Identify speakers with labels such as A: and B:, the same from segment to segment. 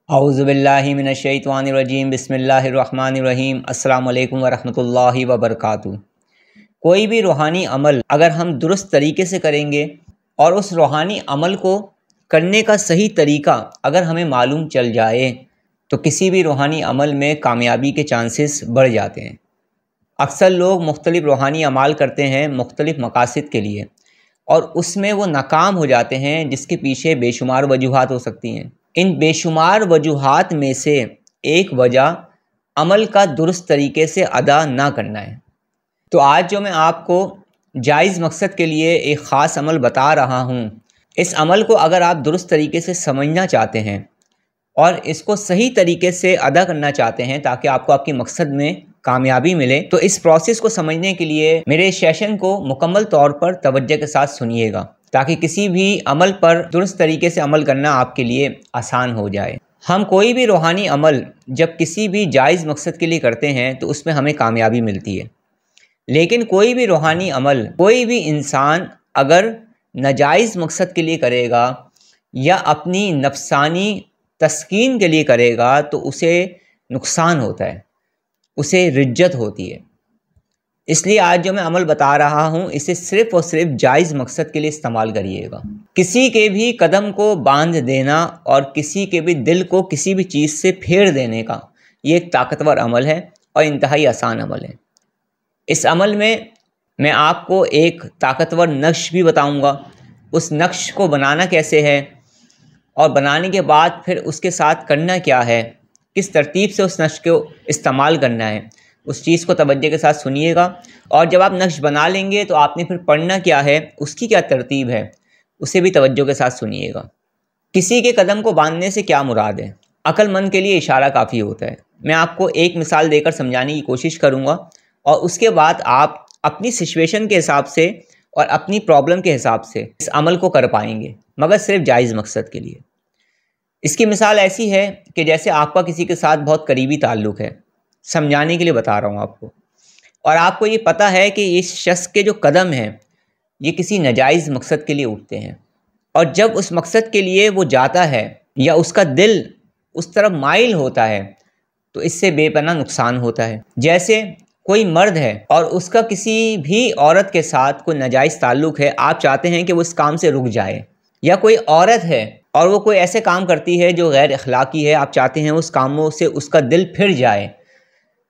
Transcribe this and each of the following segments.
A: औज़ुबिल्लाहिमिनश्शैतानिर्रजीम बिस्मिल्लाहिर्रहमानिर्रहीम अस्सलामु अलैकुम वरहमतुल्लाहि वबरकातुहू। कोई भी रूहानी अमल अगर हम दुरुस्त तरीके से करेंगे और उस रूहानी अमल को करने का सही तरीका अगर हमें मालूम चल जाए तो किसी भी रूहानी अमल में कामयाबी के चांसेस बढ़ जाते हैं। अक्सर लोग मुख्तलिफ़ रूहानी अमाल करते हैं मुख्तलिफ़ मकासद के लिए और उसमें वो नाकाम हो जाते हैं, जिसके पीछे बेशुमार वजूहात हो सकती हैं। इन बेशुमार वजूहात में से एक वजह अमल का दुरुस्त तरीके से अदा ना करना है। तो आज जो मैं आपको जायज़ मकसद के लिए एक ख़ास अमल बता रहा हूँ, इस अमल को अगर आप दुरुस्त तरीके से समझना चाहते हैं और इसको सही तरीके से अदा करना चाहते हैं ताकि आपको आपके मकसद में कामयाबी मिले, तो इस प्रोसेस को समझने के लिए मेरे सेशन को मुकम्मल तौर पर तवज्जो के साथ सुनिएगा ताकि किसी भी अमल पर दुरुस्त तरीके से अमल करना आपके लिए आसान हो जाए। हम कोई भी रूहानी अमल जब किसी भी जायज़ मकसद के लिए करते हैं तो उसमें हमें कामयाबी मिलती है, लेकिन कोई भी रूहानी अमल कोई भी इंसान अगर नाजायज़ मकसद के लिए करेगा या अपनी नफसानी तस्कीन के लिए करेगा तो उसे नुकसान होता है, उसे रिज्जत होती है। इसलिए आज जो मैं अमल बता रहा हूँ इसे सिर्फ़ और सिर्फ जायज़ मकसद के लिए इस्तेमाल करिएगा। किसी के भी कदम को बांध देना और किसी के भी दिल को किसी भी चीज़ से फेर देने का ये एक ताकतवर अमल है और इंतहाई आसान अमल है। इस अमल में मैं आपको एक ताकतवर नक्श भी बताऊँगा, उस नक्श को बनाना कैसे है और बनाने के बाद फिर उसके साथ करना क्या है, किस तरतीब से उस नक्श को इस्तेमाल करना है, उस चीज़ को तवज्जो के साथ सुनिएगा। और जब आप नक्श बना लेंगे तो आपने फिर पढ़ना क्या है, उसकी क्या तरतीब है, उसे भी तवज्जो के साथ सुनिएगा। किसी के कदम को बांधने से क्या मुराद है? अक्लमंद के लिए इशारा काफ़ी होता है। मैं आपको एक मिसाल देकर समझाने की कोशिश करूँगा और उसके बाद आप अपनी सिचुएशन के हिसाब से और अपनी प्रॉब्लम के हिसाब से इस अमल को कर पाएंगे, मगर सिर्फ जायज़ मकसद के लिए। इसकी मिसाल ऐसी है कि जैसे आपका किसी के साथ बहुत करीबी ताल्लुक़ है, समझाने के लिए बता रहा हूँ आपको, और आपको ये पता है कि इस शख्स के जो कदम हैं ये किसी नाजायज़ मकसद के लिए उठते हैं, और जब उस मकसद के लिए वो जाता है या उसका दिल उस तरफ माइल होता है तो इससे बेपनाह नुकसान होता है। जैसे कोई मर्द है और उसका किसी भी औरत के साथ कोई नाजायज़ ताल्लुक़ है, आप चाहते हैं कि वो इस काम से रुक जाए, या कोई औरत है और वो कोई ऐसे काम करती है जो गैर अखलाकी है, आप चाहते हैं उस कामों से उसका दिल फिर जाए,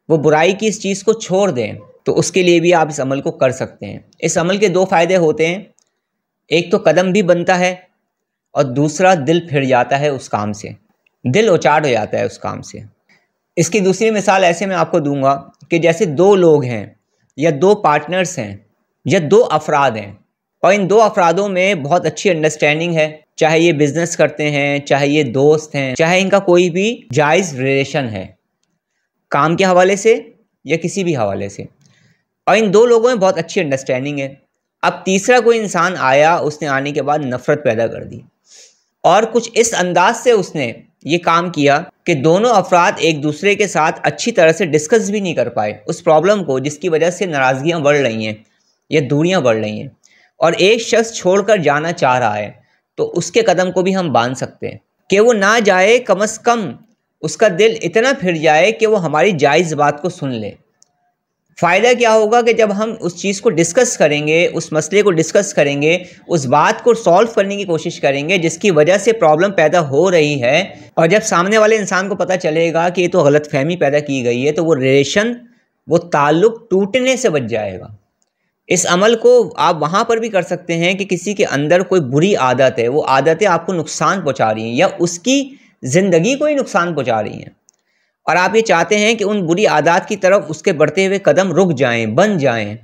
A: वो बुराई की इस चीज़ को छोड़ दें, तो उसके लिए भी आप इस अमल को कर सकते हैं। इस अमल के दो फ़ायदे होते हैं, एक तो कदम भी बनता है और दूसरा दिल फिर जाता है उस काम से, दिल उचाट हो जाता है उस काम से। इसकी दूसरी मिसाल ऐसे मैं आपको दूंगा कि जैसे दो लोग हैं या दो पार्टनर्स हैं या दो अफराद हैं और इन दो अफरादों में बहुत अच्छी अंडरस्टैंडिंग है, चाहे ये बिज़नेस करते हैं, चाहे ये दोस्त हैं, चाहे इनका कोई भी जायज़ रिलेशन है काम के हवाले से या किसी भी हवाले से, और इन दो लोगों में बहुत अच्छी अंडरस्टैंडिंग है। अब तीसरा कोई इंसान आया, उसने आने के बाद नफ़रत पैदा कर दी और कुछ इस अंदाज से उसने ये काम किया कि दोनों अफराद एक दूसरे के साथ अच्छी तरह से डिस्कस भी नहीं कर पाए उस प्रॉब्लम को, जिसकी वजह से नाराज़गियाँ बढ़ रही हैं या दूरियाँ बढ़ रही हैं, और एक शख्स छोड़कर जाना चाह रहा है, तो उसके कदम को भी हम बांध सकते हैं कि वो ना जाए, कम से कम उसका दिल इतना फिर जाए कि वो हमारी जायज़ बात को सुन ले। फ़ायदा क्या होगा कि जब हम उस चीज़ को डिस्कस करेंगे, उस मसले को डिस्कस करेंगे, उस बात को सॉल्व करने की कोशिश करेंगे जिसकी वजह से प्रॉब्लम पैदा हो रही है, और जब सामने वाले इंसान को पता चलेगा कि ये तो गलतफहमी पैदा की गई है, तो वो रिलेशन, वो ताल्लुक़ टूटने से बच जाएगा। इस अमल को आप वहाँ पर भी कर सकते हैं कि किसी के अंदर कोई बुरी आदत है, वो आदतें आपको नुकसान पहुँचा रही हैं या उसकी ज़िंदगी को ही नुकसान पहुँचा रही हैं, और आप ये चाहते हैं कि उन बुरी आदत की तरफ उसके बढ़ते हुए कदम रुक जाएं, बन जाएं,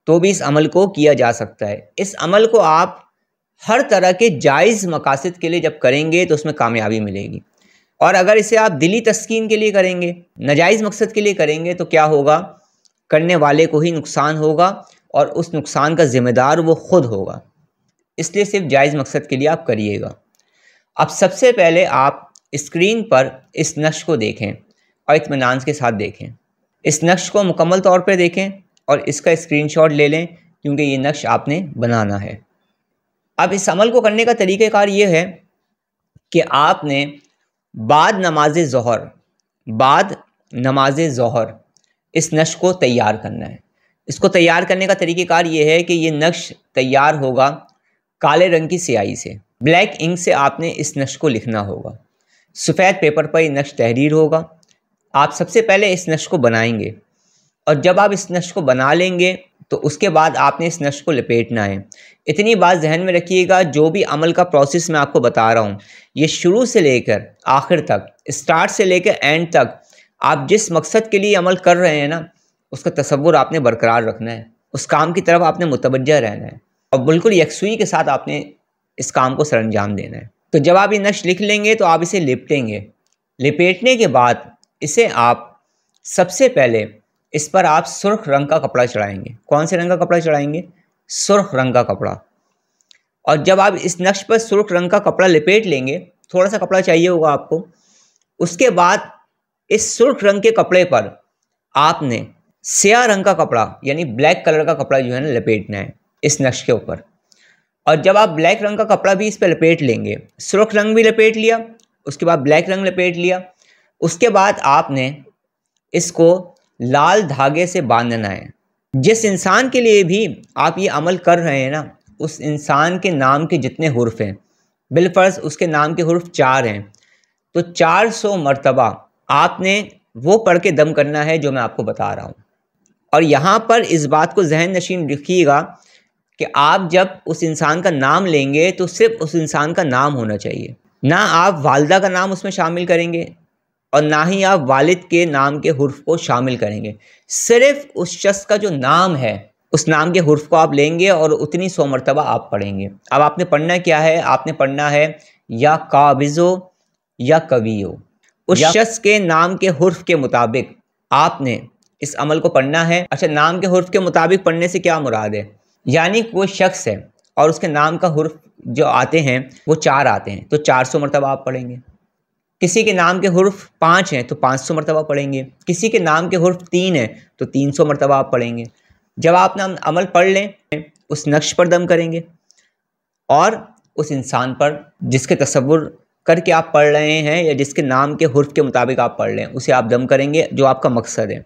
A: तो भी इस अमल को किया जा सकता है। इस अमल को आप हर तरह के जायज़ मकासद के लिए जब करेंगे तो उसमें कामयाबी मिलेगी, और अगर इसे आप दिली तस्कीन के लिए करेंगे, नाजायज़ मकसद के लिए करेंगे, तो क्या होगा, करने वाले को ही नुकसान होगा और उस नुकसान का ज़िम्मेदार वो ख़ुद होगा। इसलिए सिर्फ जायज़ मकसद के लिए आप करिएगा। अब सबसे पहले आप स्क्रीन पर इस नक्श को देखें और इत्मीनान के साथ देखें। इस नक्श को मुकम्मल तौर पर देखें और इसका स्क्रीनशॉट ले लें, क्योंकि ये नक्श आपने बनाना है। अब इस अमल को करने का तरीक़ाकार ये है कि आपने बाद नमाज ज़ोहर इस नक्श को तैयार करना है। इसको तैयार करने का तरीक़ेकार ये है कि ये नक्श तैयार होगा काले रंग की स्याही से, ब्लैक इंक से आपने इस नक्श को लिखना होगा। सफ़ेद पेपर पर ये नक्श तहरीर होगा। आप सबसे पहले इस नक्श को बनाएंगे और जब आप इस नक्श को बना लेंगे तो उसके बाद आपने इस नक्श को लपेटना है। इतनी बात जहन में रखिएगा, जो भी अमल का प्रोसेस मैं आपको बता रहा हूँ ये शुरू से लेकर आखिर तक, स्टार्ट से लेकर एंड तक, आप जिस मकसद के लिए अमल कर रहे हैं ना उसका तसव्वुर आपने बरकरार रखना है, उस काम की तरफ आपने मुतवज्जह रहना है और बिल्कुल यकसुई के साथ आपने इस काम को सरअंजाम देना है। तो जब आप ये नक्श लिख लेंगे तो आप इसे लिपटेंगे। लिपेटने के बाद इसे आप सबसे पहले इस पर आप सुर्ख रंग का कपड़ा चढ़ाएंगे। कौन से रंग का कपड़ा चढ़ाएंगे? सुर्ख रंग का कपड़ा। और जब आप इस नक्श पर सुर्ख रंग का कपड़ा लिपेट लेंगे, थोड़ा सा कपड़ा चाहिए होगा आपको, उसके बाद इस सुर्ख रंग के कपड़े पर आपने स्याह रंग का कपड़ा यानी ब्लैक कलर का कपड़ा जो है ना लपेटना है इस नक्श के ऊपर। और जब आप ब्लैक रंग का कपड़ा भी इस पर लपेट लेंगे, सुर्ख रंग भी लपेट लिया, उसके बाद ब्लैक रंग लपेट लिया, उसके बाद आपने इसको लाल धागे से बांधना है। जिस इंसान के लिए भी आप ये अमल कर रहे हैं ना, उस इंसान के नाम के जितने हुर्फ हैं, बिलफर्ज उसके नाम के हुर्फ 4 हैं, तो 400 मरतबा आपने वो पढ़ के दम करना है जो मैं आपको बता रहा हूँ। और यहाँ पर इस बात को जहन नशीन रखिएगा कि आप जब उस इंसान का नाम लेंगे तो सिर्फ उस इंसान का नाम होना चाहिए, ना आप वालिदा का नाम उसमें शामिल करेंगे और ना ही आप वालिद के नाम के हुर्फ को शामिल करेंगे। सिर्फ उस शख्स का जो नाम है उस नाम के हुर्फ को आप लेंगे और उतनी 100 मरतबा आप पढ़ेंगे। अब आपने पढ़ना क्या है? आपने पढ़ना है या काबिज़ो या कवियो। उस शख्स के नाम के हुर्फ के मुताबिक आपने इस अमल को पढ़ना है। अच्छा, नाम के हुर्फ के मुताबिक पढ़ने से क्या मुराद है? यानी कोई शख्स है और उसके नाम का हुर्फ जो आते हैं वो 4 आते हैं तो 400 मरतबा आप पढ़ेंगे। किसी के नाम के हुर्फ 5 हैं तो 500 मरतबा पढ़ेंगे। किसी के नाम के हुर्फ 3 हैं तो 300 मरतबा आप पढ़ेंगे। जब आप नाम अमल पढ़ लें, उस नक्श पर दम करेंगे और उस इंसान पर जिसके तसव्वुर करके आप पढ़ रहे हैं या जिसके नाम के हुर्फ के मुताबिक आप पढ़ लें उसे आप दम करेंगे जो आपका मकसद है।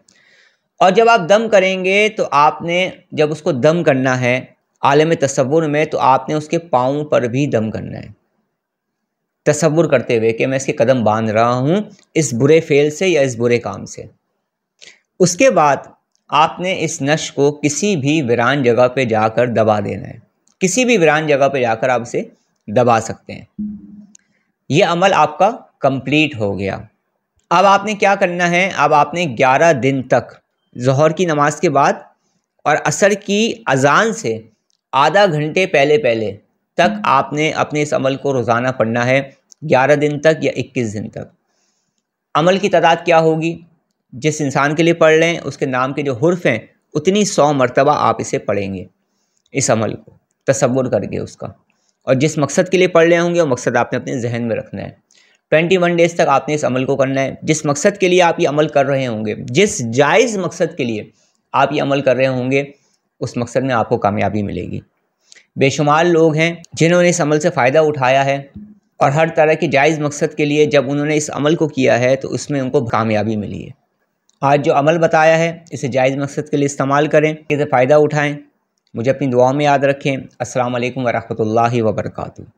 A: और जब आप दम करेंगे तो आपने जब उसको दम करना है आलम तसव्वुर में, तो आपने उसके पाँव पर भी दम करना है, तसव्वुर करते हुए कि मैं इसके कदम बांध रहा हूँ इस बुरे फेल से या इस बुरे काम से। उसके बाद आपने इस नक्श को किसी भी वीरान जगह पे जाकर दबा देना है। किसी भी वीरान जगह पे जाकर आप इसे दबा सकते हैं। ये अमल आपका कंप्लीट हो गया। अब आपने क्या करना है? अब आपने 11 दिन तक ज़ोहर की नमाज के बाद और असर की अजान से आधा घंटे पहले तक आपने अपने इस अमल को रोज़ाना पढ़ना है, 11 दिन तक या 21 दिन तक। अमल की तादाद क्या होगी? जिस इंसान के लिए पढ़ रहे हैं उसके नाम के जो हुर्फ हैं उतनी 100 मरतबा आप इसे पढ़ेंगे, इस अमल को तसव्वुर करके उसका। और जिस मकसद के लिए पढ़ रहे होंगे वो मकसद आपने अपने जहन में रखना है। 21 डेज़ तक आपने इस अमल को करना है। जिस मकसद के लिए आप ये अमल कर रहे होंगे, जिस जायज़ मकसद के लिए आप ये अमल कर रहे होंगे, उस मकसद में आपको कामयाबी मिलेगी। बेशुमार लोग हैं जिन्होंने इस अमल से फ़ायदा उठाया है और हर तरह के जायज़ मकसद के लिए जब उन्होंने इस अमल को किया है तो उसमें उनको कामयाबी मिली है। आज जो अमल बताया है इसे जायज़ मकसद के लिए इस्तेमाल करें, इसे फ़ायदा उठाएं। मुझे अपनी दुआओं में याद रखें। अस्सलाम वालेकुम व रहमतुल्लाहि व बरकातुहू।